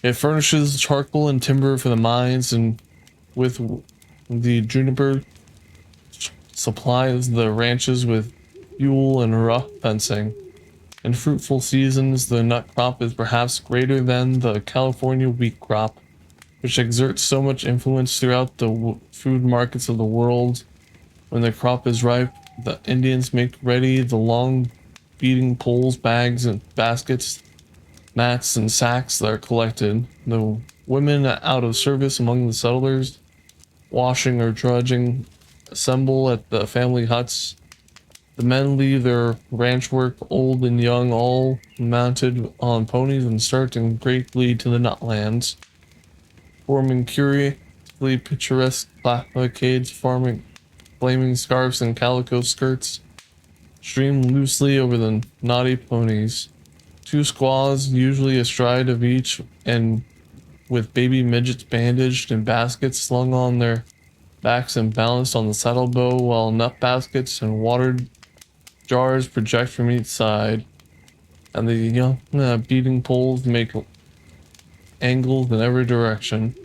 It furnishes charcoal and timber for the mines, and with the juniper supplies the ranches with fuel and rough fencing. In fruitful seasons, the nut crop is perhaps greater than the California wheat crop, which exerts so much influence throughout the food markets of the world. When the crop is ripe, the Indians make ready the long beating poles, bags, and baskets, mats, and sacks that are collected. The women out of service among the settlers, washing or drudging, assemble at the family huts. The men leave their ranch work, old and young, all mounted on ponies, and start in great glee to the nutlands, forming curiously picturesque cavalcades, farming flaming scarves and calico skirts stream loosely over the knotty ponies. Two squaws, usually astride of each, and with baby midgets bandaged and baskets slung on their backs and balanced on the saddle bow, while nut baskets and watered jars project from each side, and the young beating poles make angles in every direction,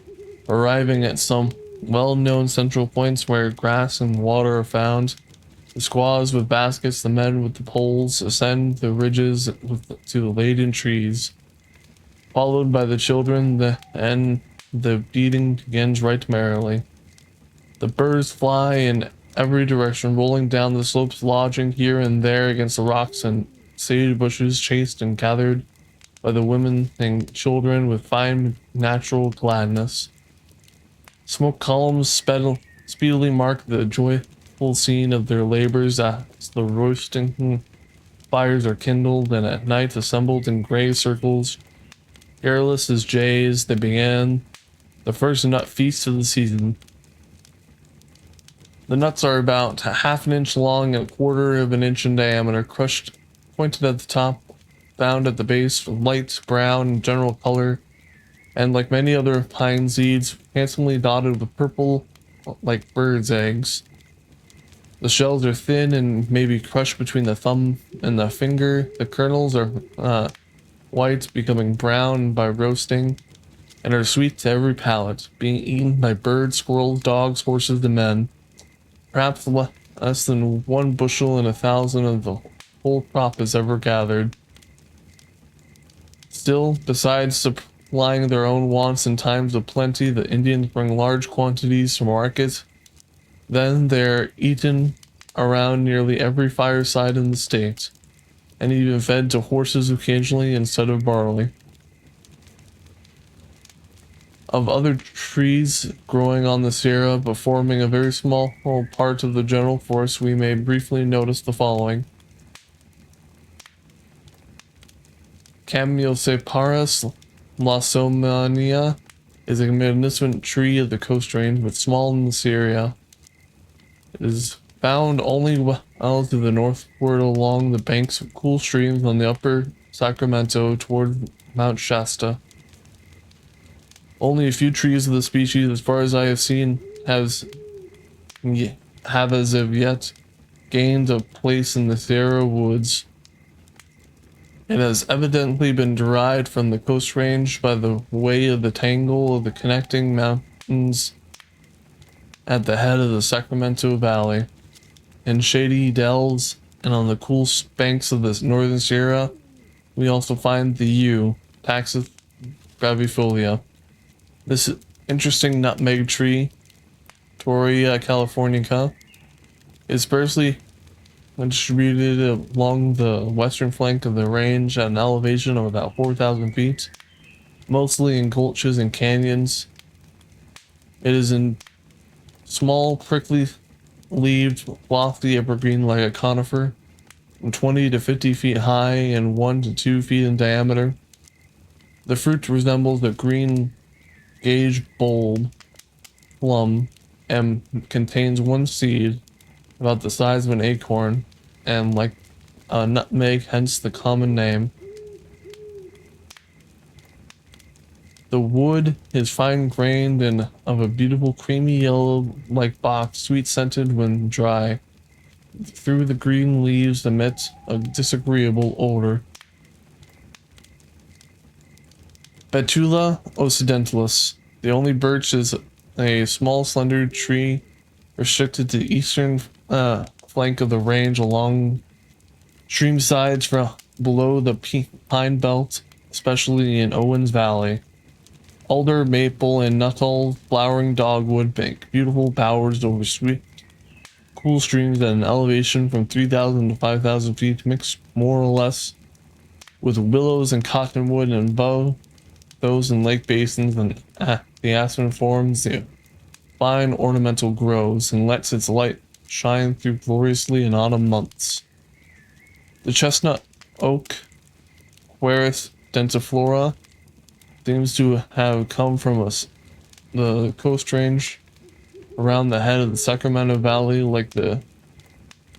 arriving at some well-known central points where grass and water are found. The squaws with baskets, the men with the poles, ascend the ridges to the laden trees, followed by the children, and the beating begins right merrily. The birds fly in every direction, rolling down the slopes, lodging here and there against the rocks and sage bushes, chased and gathered by the women and children with fine natural gladness. Smoke columns speedily mark the joyful scene of their labors as the roasting fires are kindled, and at night assembled in gray circles, careless as jays, they began the first nut feast of the season. The nuts are about half an inch long and a quarter of an inch in diameter, crushed, pointed at the top, bound at the base, light brown in general color, and like many other pine seeds, handsomely dotted with purple like birds' eggs. The shells are thin and may be crushed between the thumb and the finger. The kernels are white, becoming brown by roasting, and are sweet to every palate, being eaten by birds, squirrels, dogs, horses, and men. Perhaps less than 1 bushel in 1,000 of the whole crop is ever gathered. Still, besides supplying their own wants in times of plenty, the Indians bring large quantities to market. Then they're eaten around nearly every fireside in the state, and even fed to horses occasionally instead of barley. Of other trees growing on the Sierra, but forming a very small part of the general forest, we may briefly notice the following. Camioseparus lawsoniana is a magnificent tree of the coast range, but small in this area. It is found only well to the northward along the banks of cool streams on the upper Sacramento toward Mount Shasta. Only a few trees of the species, as far as I have seen, have as of yet gained a place in the Sierra woods. It has evidently been derived from the coast range by the way of the tangle of the connecting mountains at the head of the Sacramento Valley. In shady dells and on the cool banks of the northern Sierra, we also find the yew, Taxus gravifolia. This interesting nutmeg tree, Torreya californica, is sparsely distributed along the western flank of the range at an elevation of about 4,000 feet, mostly in gulches and canyons. It is in small, prickly-leaved, lofty evergreen like a conifer, from 20 to 50 feet high and 1 to 2 feet in diameter. The fruit resembles a green gauge bulb plum and contains 1 seed, about the size of an acorn, and like a nutmeg, hence the common name. The wood is fine-grained and of a beautiful creamy yellow like box, sweet-scented when dry. Through the green leaves emits a disagreeable odor. Betula occidentalis. The only birch is a small slender tree restricted to the eastern flank of the range along stream sides from below the pine belt, especially in Owens Valley. Alder, maple, and nuttall flowering dogwood make beautiful bowers over sweet, cool streams at an elevation from 3,000 to 5,000 feet, mixed more or less with willows and cottonwood, and above those in lake basins, and the aspen forms the fine ornamental grows and lets its light shine through gloriously in autumn months. The chestnut oak, Quercus densiflora, seems to have come from the coast range around the head of the Sacramento Valley like the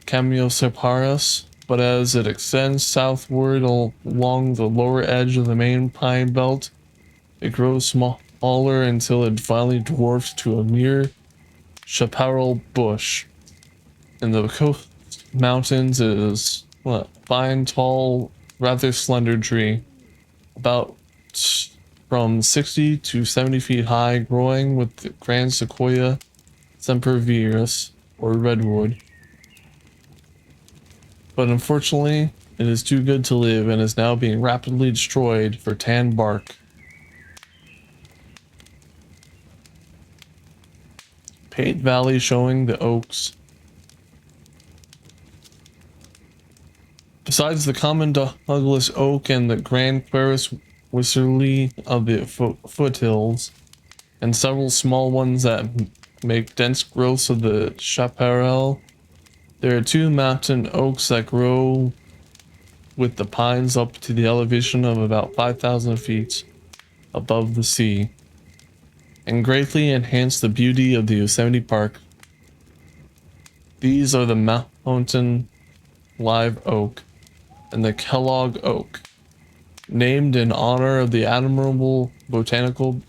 Camioseparus, but as it extends southward along the lower edge of the main pine belt, it grows smaller until it finally dwarfs to a mere chaparral bush. In the coast mountains, it is a fine, tall, rather slender tree, about from 60 to 70 feet high, growing with the grand sequoia sempervirus, or redwood. But unfortunately, it is too good to live and is now being rapidly destroyed for tan bark. Pate Valley showing the oaks. Besides the common Douglas oak and the grand Quercus Whistlerly of the foothills, and several small ones that make dense growths of the chaparral, there are two mountain oaks that grow with the pines up to the elevation of about 5,000 feet above the sea, and greatly enhance the beauty of the Yosemite Park. These are the mountain live oak and the Kellogg oak, named in honor of the admirable botanical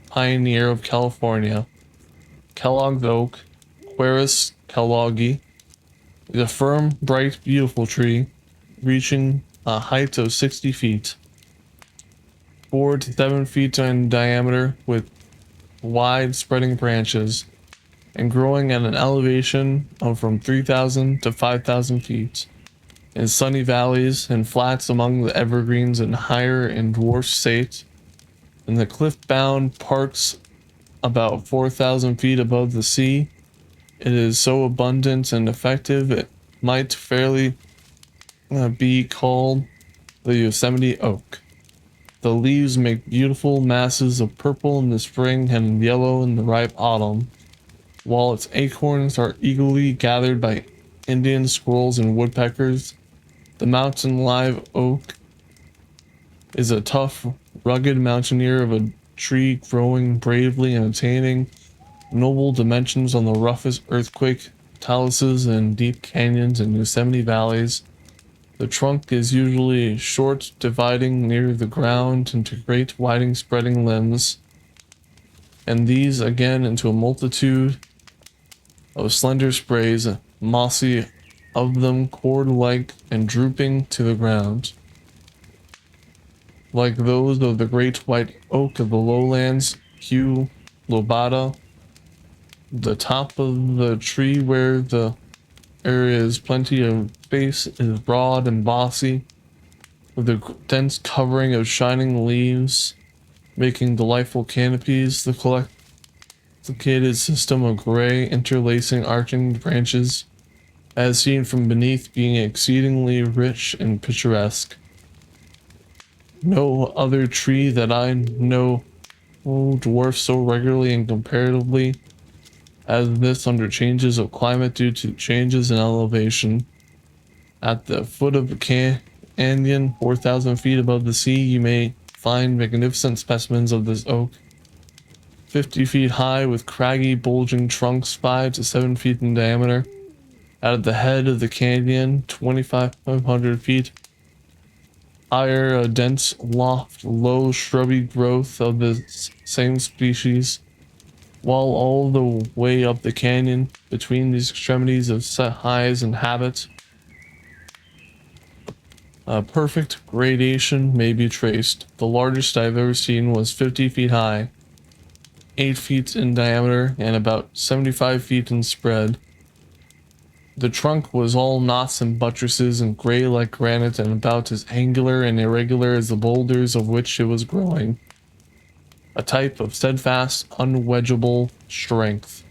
pioneer of California. Kellogg's oak, Quercus kelloggi, is a firm, bright, beautiful tree, reaching a height of 60 feet, 4 to 7 feet in diameter, with wide spreading branches, and growing at an elevation of from 3,000 to 5,000 feet. In sunny valleys and flats among the evergreens and higher in dwarf state, in the cliff-bound parks about 4,000 feet above the sea, it is so abundant and effective it might fairly be called the Yosemite oak. The leaves make beautiful masses of purple in the spring and yellow in the ripe autumn, while its acorns are eagerly gathered by Indian squirrels and woodpeckers. The mountain live oak is a tough, rugged mountaineer of a tree growing bravely and attaining noble dimensions on the roughest earthquake taluses and deep canyons in Yosemite valleys. The trunk is usually short, dividing near the ground into great, widing, spreading limbs, and these again into a multitude of slender sprays, mossy of them, cord-like and drooping to the ground, like those of the great white oak of the lowlands, Q. lobata. The top of the tree, where the area is plenty of space, is broad and bossy, with a dense covering of shining leaves, making delightful canopies. The complicated system of gray interlacing arching branches, as seen from beneath, being exceedingly rich and picturesque. No other tree that I know dwarfs so regularly and comparatively as this under changes of climate due to changes in elevation. At the foot of the canyon, 4,000 feet above the sea, you may find magnificent specimens of this oak, 50 feet high, with craggy, bulging trunks 5 to 7 feet in diameter. At the head of the canyon, 2,500 feet higher, a dense, loft, low, shrubby growth of the same species, while all the way up the canyon, between these extremities of set highs and habits, A perfect gradation may be traced. The largest I've ever seen was 50 feet high, 8 feet in diameter, and about 75 feet in spread. The trunk was all knots and buttresses and gray like granite and about as angular and irregular as the boulders of which it was growing. A type of steadfast, unwedgeable strength.